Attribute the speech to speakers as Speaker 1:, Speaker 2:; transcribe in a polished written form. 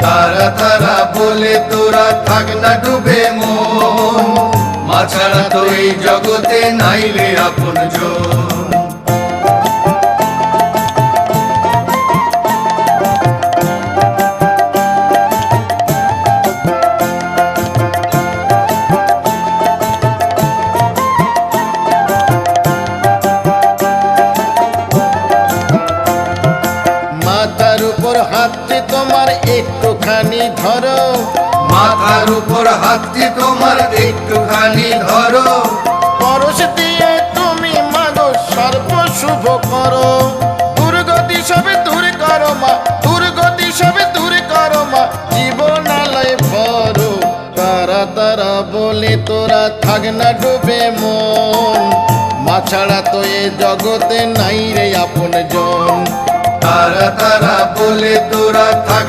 Speaker 1: তারা তারা বলে তোরা থাক না ডুবে মন, মা ছাড়া তো এই জগতে নাই রে আপনজন।
Speaker 2: মাথার উপর হাতটি তোমার একটুখানি ধরো,
Speaker 1: মাথার উপর হাতটি তোমার একটুখানি ধরো,
Speaker 2: পরশ দিয়ে তুমি মাগো সর্ব শুভ করো। দুর্গতি সবে দূর করো মা, দুর্গতি সবে দূর করো মা, জীবনালয় ভরো। তারা তারা বলে তোরা থাক না ডুবে মন, মা ছাড়া তো এ জগতে নাই রে আপনজন।
Speaker 1: তারা তারা বলে তোরা থাক